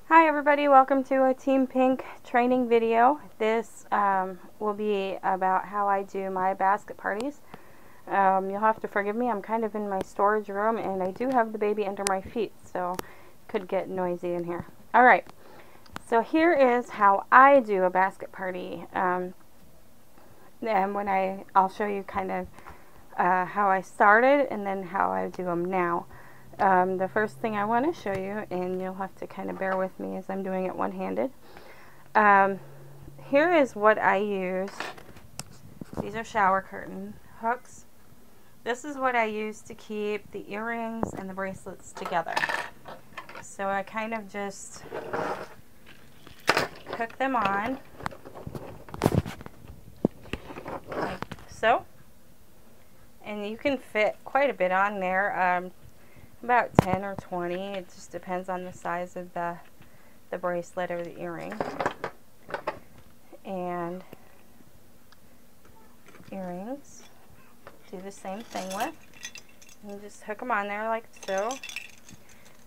Hi everybody, welcome to a Team Pink training video. This will be about how I do my basket parties. You'll have to forgive me, I'm kind of in my storage room and I do have the baby under my feet, so it could get noisy in here. Alright, so here is how I do a basket party. And I'll show you kind of how I started and then how I do them now. The first thing I want to show you, and you'll have to kind of bear with me as I'm doing it one-handed. Here is what I use. These are shower curtain hooks. This is what I use to keep the earrings and the bracelets together. So I kind of just hook them on, like so. And you can fit quite a bit on there. About 10 or 20. It just depends on the size of the bracelet or the earring. And earrings, do the same thing with. You just hook them on there like so.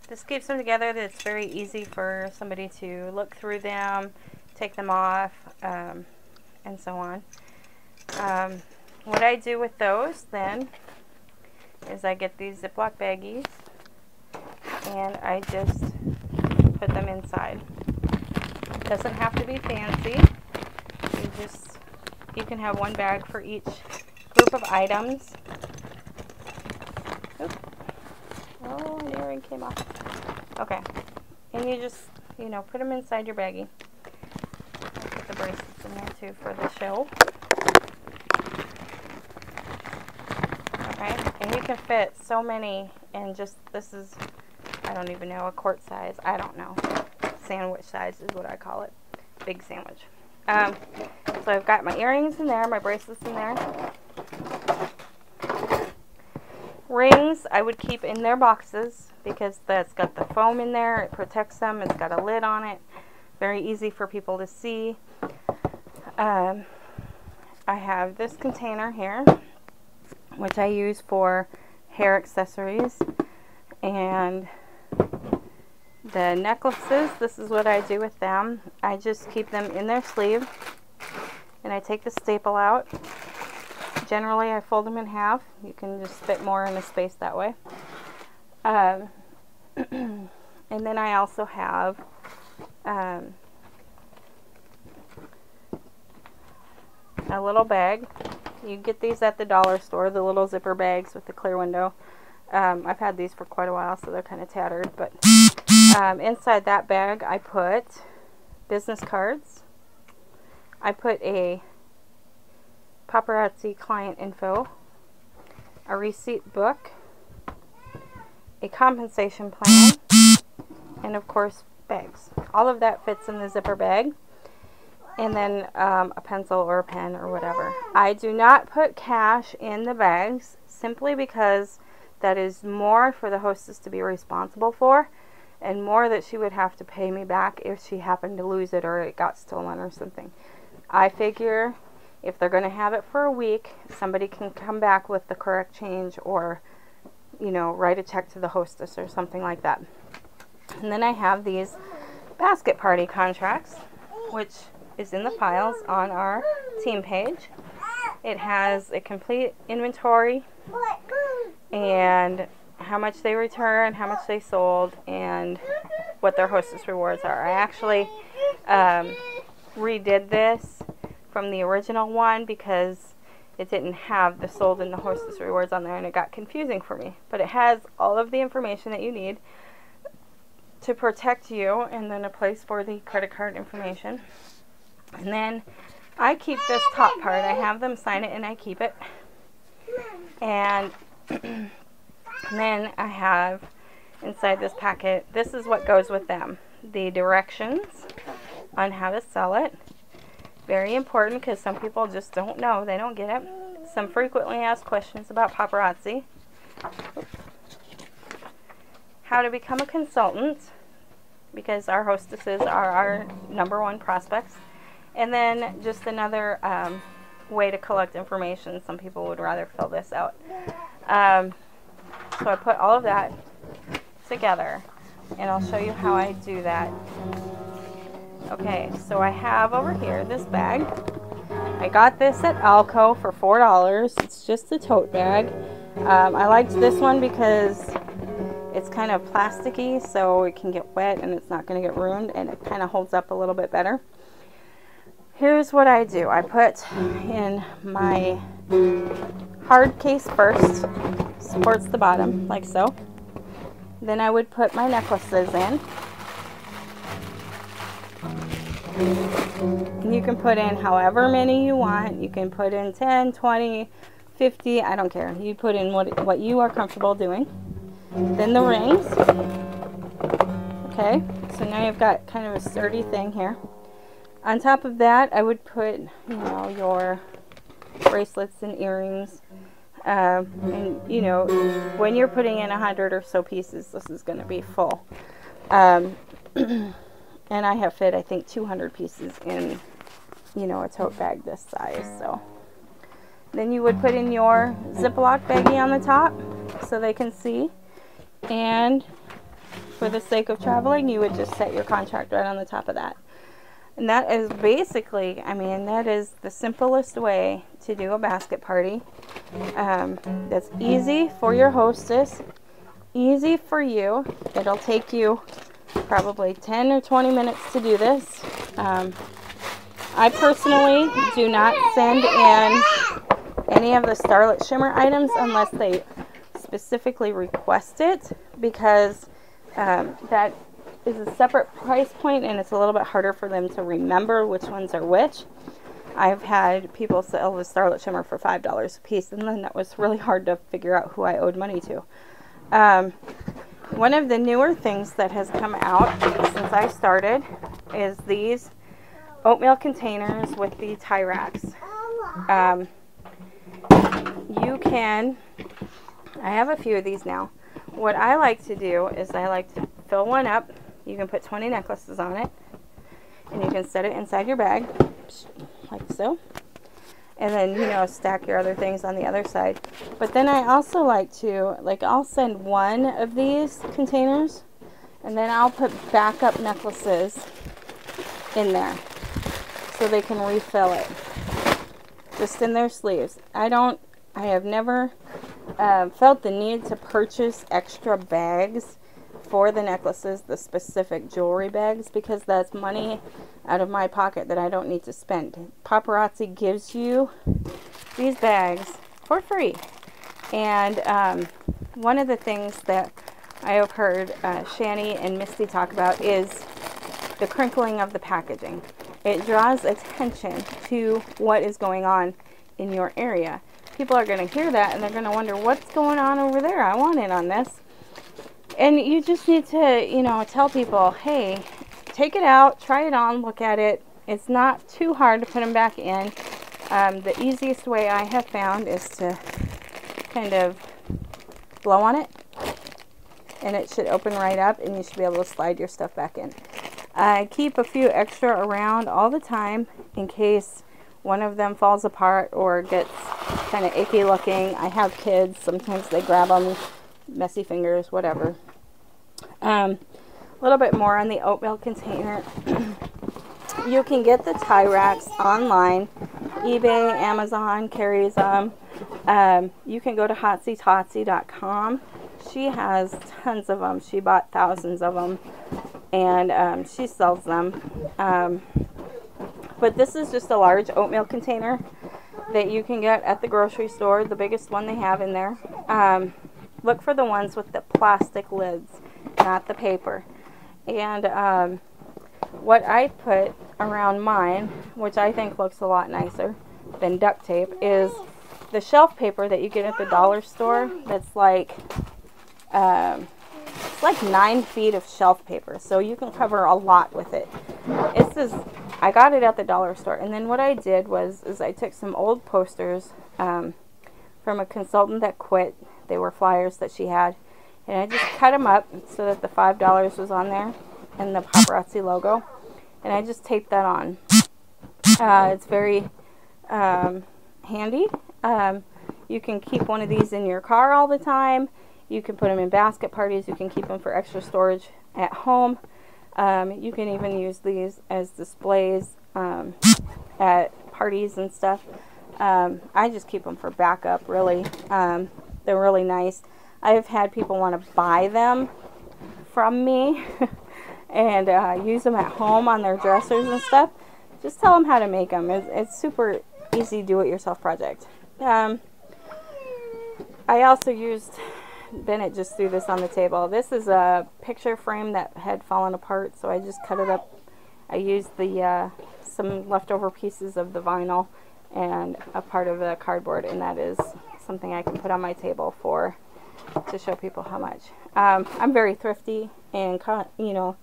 This keeps them together. It's very easy for somebody to look through them, take them off, and so on. What I do with those then is I get these Ziploc baggies and I just put them inside. Doesn't have to be fancy. You can have one bag for each group of items. Oops. Oh, an earring came off. Okay. And you just, put them inside your baggie. I'll put the bracelets in there too for the show. Okay. And you can fit so many, and just, this is, I don't even know, a quart size. I don't know. Sandwich size is what I call it. Big sandwich. So I've got my earrings in there, my bracelets in there. Rings I would keep in their boxes because that's got the foam in there. It protects them. It's got a lid on it. Very easy for people to see. I have this container here, which I use for hair accessories. And the necklaces, this is what I do with them. I just keep them in their sleeve and I take the staple out. Generally I fold them in half. You can just fit more in a space that way. And then I also have a little bag. You get these at the dollar store, the little zipper bags with the clear window. I've had these for quite a while, so they're kind of tattered, but inside that bag I put business cards. I put a Paparazzi client info, a receipt book, a compensation plan, and of course bags. All of that fits in the zipper bag. And then a pencil or a pen or whatever. I do not put cash in the bags simply because that is more for the hostess to be responsible for, and more that she would have to pay me back if she happened to lose it or it got stolen or something. I figure if they're going to have it for a week, somebody can come back with the correct change or, write a check to the hostess or something like that. And then I have these basket party contracts, which is in the files on our team page. It has a complete inventory and how much they return, how much they sold, and what their hostess rewards are. I actually redid this from the original one because it didn't have the sold and the hostess rewards on there and it got confusing for me. But it has all of the information that you need to protect you, and then a place for the credit card information. And then I keep this top part. I have them sign it and I keep it. And then I have inside this packet, this is what goes with them. The directions on how to sell it. Very important because some people just don't know. They don't get it. Some frequently asked questions about paparazzi. How to become a consultant, because our hostesses are our #1 prospects. And then just another way to collect information. Some people would rather fill this out. So I put all of that together. and I'll show you how I do that. Okay, so I have over here this bag. I got this at Alco for $4. It's just a tote bag. I liked this one because it's kind of plasticky, so it can get wet and it's not going to get ruined, and it kind of holds up a little bit better. Here's what I do. I put in my hard case first, supports the bottom like so. Then I would put my necklaces in. And you can put in however many you want. You can put in 10, 20, 50, I don't care. You put in what you are comfortable doing. Then the rings. Okay, so now you've got kind of a sturdy thing here. On top of that, I would put, you know, your bracelets and earrings. And, you know, when you're putting in 100 or so pieces, this is going to be full. And I have fit, I think, 200 pieces in, you know, a tote bag this size. So then you would put in your Ziploc baggie on the top so they can see. And for the sake of traveling, you would just set your contract right on the top of that. And that is basically, I mean, that is the simplest way to do a basket party. That's easy for your hostess, easy for you. It'll take you probably 10 or 20 minutes to do this. I personally do not send in any of the Starlit Shimmer items unless they specifically request it, because that is a separate price point and it's a little bit harder for them to remember which ones are which. I've had people sell the Starlit Shimmer for $5 a piece, and then that was really hard to figure out who I owed money to. One of the newer things that has come out since I started is these oatmeal containers with the tie racks. You can, I have a few of these now. What I like to do is I like to fill one up. You can put 20 necklaces on it, and you can set it inside your bag, like so. And then, you know, stack your other things on the other side. But then I also like to, like, I'll send one of these containers, and then I'll put backup necklaces in there so they can refill it, just in their sleeves. I have never felt the need to purchase extra bags for the necklaces, the specific jewelry bags, because that's money out of my pocket that I don't need to spend. Paparazzi gives you these bags for free. And one of the things that I have heard Shani and Misty talk about is the crinkling of the packaging. It draws attention to what is going on in your area. People are going to hear that and they're going to wonder, what's going on over there? I want in on this. And you just need to, you know, tell people, hey, take it out, try it on, look at it. It's not too hard to put them back in. The easiest way I have found is to kind of blow on it, and it should open right up, and you should be able to slide your stuff back in. I keep a few extra around all the time in case one of them falls apart or gets kind of icky looking. I have kids, sometimes they grab them, messy fingers, whatever. A little bit more on the oatmeal container. You can get the tie racks online. eBay, Amazon carries them. You can go to hotsytotsy.com. She has tons of them. She bought thousands of them, and she sells them. But this is just a large oatmeal container that you can get at the grocery store, the biggest one they have in there. Look for the ones with the plastic lids, not the paper. And what I put around mine, which I think looks a lot nicer than duct tape, is the shelf paper that you get at the dollar store. That's like it's like 9 feet of shelf paper, so you can cover a lot with it. I got it at the dollar store, and then what I did was I took some old posters from a consultant that quit. They were flyers that she had, and I just cut them up so that the $5 was on there and the Paparazzi logo, and I just taped that on. It's very handy. You can keep one of these in your car all the time. You can put them in basket parties. You can keep them for extra storage at home. You can even use these as displays at parties and stuff. I just keep them for backup, really. They're really nice. I've had people want to buy them from me and use them at home on their dressers and stuff. Just tell them how to make them. It's super easy do-it-yourself project. I also used, Bennett just threw this on the table. This is a picture frame that had fallen apart, so I just cut it up. I used the some leftover pieces of the vinyl and a part of the cardboard, and that is something I can put on my table to show people how much. I'm very thrifty, and you know,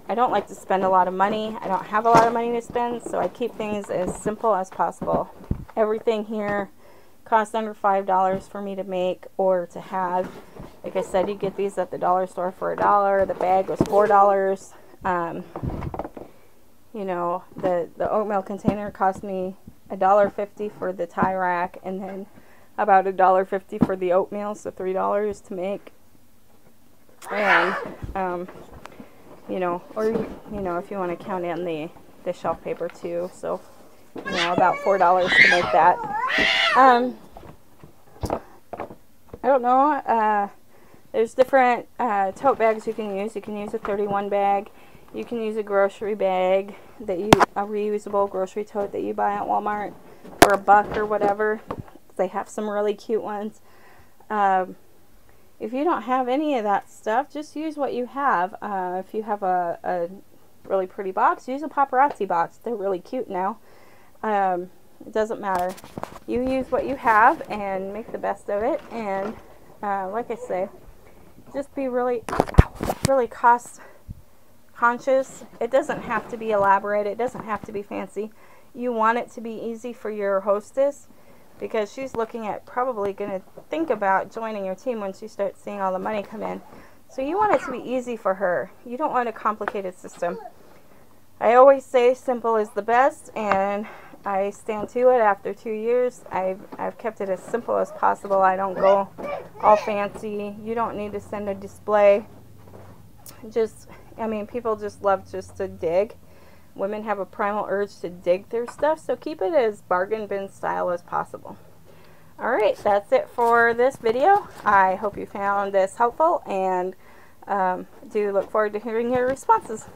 I don't like to spend a lot of money. I don't have a lot of money to spend, so I keep things as simple as possible. Everything here costs under $5 for me to make or to have. Like I said, you get these at the dollar store for $1. The bag was $4. You know, the oatmeal container cost me $1.50 for the tie rack, and then about $1.50 for the oatmeal, so $3 to make. And you know, or you know, if you want to count in the shelf paper too, so you know, about $4 to make that. I don't know. There's different tote bags you can use. You can use a 31 bag. You can use a grocery bag a reusable grocery tote that you buy at Walmart for $1 or whatever. They have some really cute ones. If you don't have any of that stuff, just use what you have. If you have a really pretty box, use a Paparazzi box. They're really cute now. It doesn't matter. You use what you have and make the best of it. And like I say, just be really cost conscious. It doesn't have to be elaborate. It doesn't have to be fancy. You want it to be easy for your hostess, because she's looking at probably going to think about joining your team when she starts seeing all the money come in. So you want it to be easy for her. You don't want a complicated system. I always say simple is the best, and I stand to it. After 2 years, I've kept it as simple as possible. I don't go all fancy. You don't need to send a display. I mean, people just love just to dig. Women have a primal urge to dig through stuff, so keep it as bargain bin style as possible. Alright, that's it for this video. I hope you found this helpful, and do look forward to hearing your responses.